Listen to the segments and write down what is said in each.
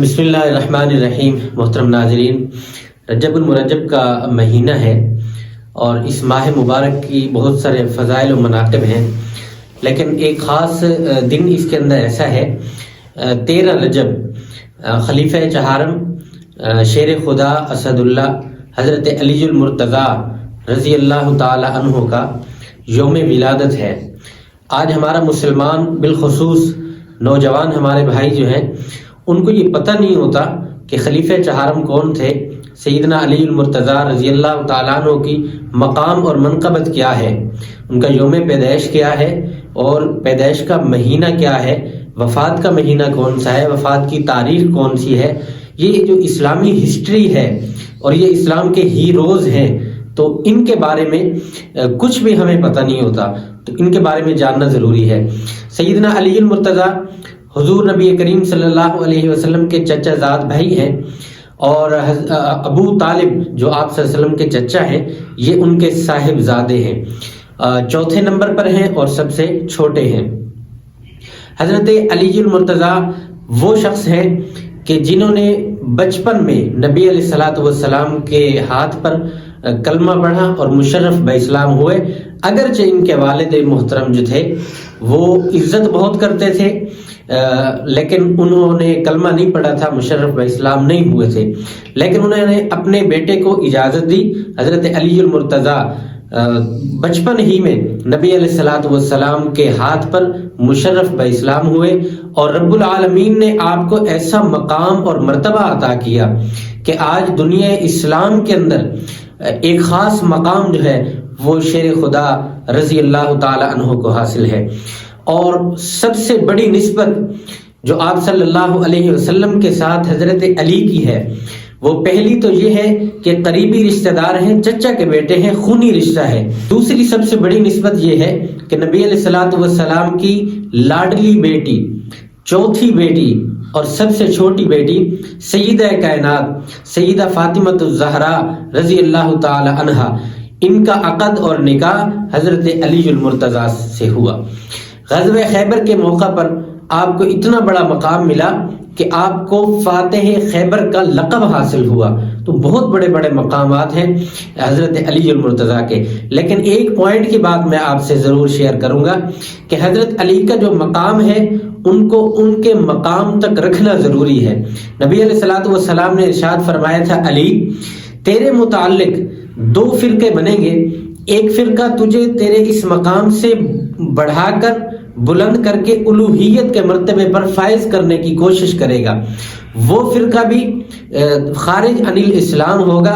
بسم اللہ الرحمن الرحیم۔ محترم ناظرین، رجب المرجب کا مہینہ ہے اور اس ماہ مبارک کی بہت سارے فضائل و مناقب ہیں، لیکن ایک خاص دن اس کے اندر ایسا ہے 13 رجب خلیفہ چہارم شیر خدا اسد اللہ حضرت علی المرتضیٰ رضی اللہ تعالی عنہ کا یوم ولادت ہے۔ آج ہمارا مسلمان بالخصوص نوجوان ہمارے بھائی جو ہیں ان کو یہ پتہ نہیں ہوتا کہ خلیفہ چہارم کون تھے، سیدنا علی المرتضیٰ رضی اللہ تعالیٰ عنہ کی مقام اور منقبت کیا ہے، ان کا یوم پیدائش کیا ہے اور پیدائش کا مہینہ کیا ہے، وفات کا مہینہ کون سا ہے، وفات کی تاریخ کون سی ہے۔ یہ جو اسلامی ہسٹری ہے اور یہ اسلام کے ہیروز ہیں، تو ان کے بارے میں کچھ بھی ہمیں پتہ نہیں ہوتا، تو ان کے بارے میں جاننا ضروری ہے۔ سیدنا علی المرتضیٰ حضور نبی کریم صلی اللہ علیہ وسلم کے چچا زاد بھائی ہیں، اور ابو طالب جو آپ صلی اللہ علیہ وسلم کے چچا ہیں یہ ان کے صاحب زادے ہیں، چوتھے نمبر پر ہیں اور سب سے چھوٹے ہیں۔ حضرت علی المرتضیٰ وہ شخص ہیں کہ جنہوں نے بچپن میں نبی علیہ الصلوۃ والسلام کے ہاتھ پر کلمہ پڑھا اور مشرف باسلام ہوئے، اگرچہ ان کے والد محترم جو تھے وہ عزت بہت کرتے تھے، لیکن انہوں نے کلمہ نہیں پڑھا تھا، مشرف باسلام نہیں ہوئے تھے، لیکن انہوں نے اپنے بیٹے کو اجازت دی۔ حضرت علی المرتضیٰ بچپن ہی میں نبی علیہ الصلوۃ والسلام کے ہاتھ پر مشرف باسلام ہوئے، اور رب العالمین نے آپ کو ایسا مقام اور مرتبہ عطا کیا کہ آج دنیا اسلام کے اندر ایک خاص مقام جو ہے وہ شیر خدا رضی اللہ تعالی عنہ کو حاصل ہے۔ اور سب سے بڑی نسبت جو آپ صلی اللہ علیہ وسلم کے ساتھ حضرت علی کی ہے، وہ پہلی تو یہ ہے کہ قریبی رشتہ دار ہیں، چچا کے بیٹے ہیں، خونی رشتہ ہے۔ دوسری سب سے بڑی نسبت یہ ہے کہ نبی علیہ الصلوۃ والسلام کی لاڈلی بیٹی، چوتھی بیٹی اور سب سے چھوٹی بیٹی سیدہ کائنات سیدہ فاطمہ الزہرا رضی اللہ تعالی عنہا، ان کا عقد اور نکاح حضرت علی المرتضیٰ سے ہوا۔ غزوہ خیبر کے موقع پر آپ کو اتنا بڑا مقام ملا کہ آپ کو فاتح خیبر کا لقب حاصل ہوا، تو بہت بڑے بڑے مقامات ہیں حضرت علی المرتضیٰ کے۔ لیکن ایک پوائنٹ کی بات میں آپ سے ضرور شیئر کروں گا کہ حضرت علی کا جو مقام ہے ان کو ان کے مقام تک رکھنا ضروری ہے۔ نبی علیہ الصلوۃ والسلام نے ارشاد فرمایا تھا، علی تیرے متعلق 2 فرقے بنیں گے، ایک فرقہ تجھے تیرے اس مقام سے بڑھا کر بلند کر کے الوہیت کے مرتبے پر فائز کرنے کی کوشش کرے گا، وہ فرقہ بھی خارج عن الاسلام ہوگا،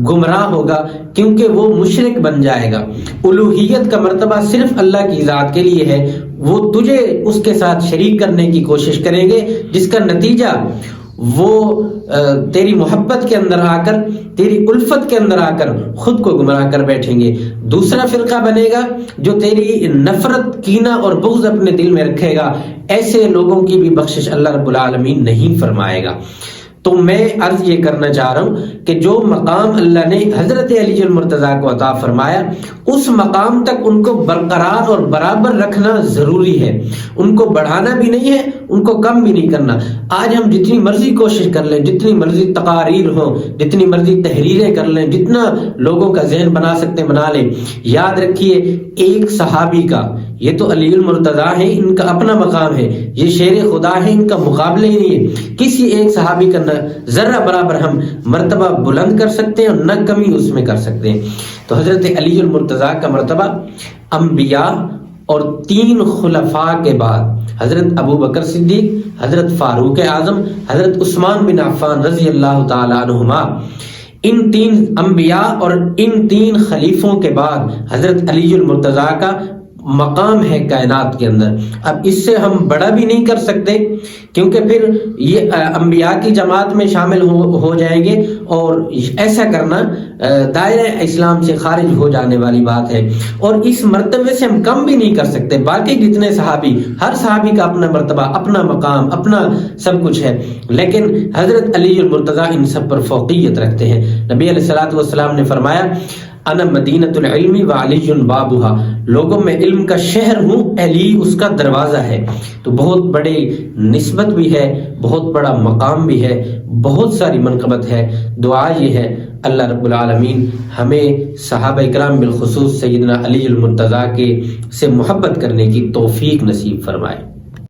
گمراہ ہوگا، کیونکہ وہ مشرک بن جائے گا۔ الوہیت کا مرتبہ صرف اللہ کی ذات کے لیے ہے، وہ تجھے اس کے ساتھ شریک کرنے کی کوشش کریں گے، جس کا نتیجہ وہ تیری محبت کے اندر آ کر، تیری الفت کے اندر آ کر خود کو گمراہ کر بیٹھیں گے۔ دوسرا فرقہ بنے گا جو تیری نفرت، کینہ اور بغض اپنے دل میں رکھے گا، ایسے لوگوں کی بھی بخشش اللہ رب العالمین نہیں فرمائے گا۔ تو میں عرض یہ کرنا چاہ رہا ہوں کہ جو مقام اللہ نے حضرت علی المرتضیٰ کو عطا فرمایا، اس مقام تک ان کو برقرار اور برابر رکھنا ضروری ہے، ان کو بڑھانا بھی نہیں ہے، ان کو کم بھی نہیں کرنا۔ آج ہم جتنی مرضی کوشش کر لیں، جتنی مرضی تقاریر ہوں، جتنی مرضی تحریریں کر لیں، جتنا لوگوں کا ذہن بنا سکتے بنا لیں، یاد رکھیے ایک صحابی کا، یہ تو علی المرتضیٰ ہیں، ان کا اپنا مقام ہے، یہ شیر خدا ہے، ان کا مقابلہ ہی نہیں ہے۔ کسی ایک صحابی کا ذرہ برابر ہم مرتبہ بلند کر سکتے ہیں اور نہ کمی اس میں کر سکتے ہیں۔ تو حضرت علی المرتضیٰ کا مرتبہ انبیاء اور 3 خلفاء کے بعد حضرت ابو بکر صدیق، حضرت فاروق اعظم، حضرت عثمان بن عفان رضی اللہ تعالی عنہما، ان 3 انبیاء اور ان 3 خلیفوں کے بعد حضرت علی المرتضیٰ کا مقام ہے کائنات کے اندر۔ اب اس سے ہم بڑا بھی نہیں کر سکتے، کیونکہ پھر یہ انبیاء کی جماعت میں شامل ہو جائیں گے، اور ایسا کرنا دائرہ اسلام سے خارج ہو جانے والی بات ہے، اور اس مرتبے سے ہم کم بھی نہیں کر سکتے۔ باقی جتنے صحابی، ہر صحابی کا اپنا مرتبہ، اپنا مقام، اپنا سب کچھ ہے، لیکن حضرت علی المرتضیٰ ان سب پر فوقیت رکھتے ہیں۔ نبی علیہ الصلوۃ والسلام نے فرمایا، انا مدینۃ العلم وعلی بابھا، لوگوں میں علم کا شہر ہوں، علی اس کا دروازہ ہے۔ تو بہت بڑی نسبت بھی ہے، بہت بڑا مقام بھی ہے، بہت ساری منقبت ہے۔ دعا یہ ہے اللہ رب العالمین ہمیں صحابہ اکرام بالخصوص سیدنا علی المرتضیٰ کے سے محبت کرنے کی توفیق نصیب فرمائے۔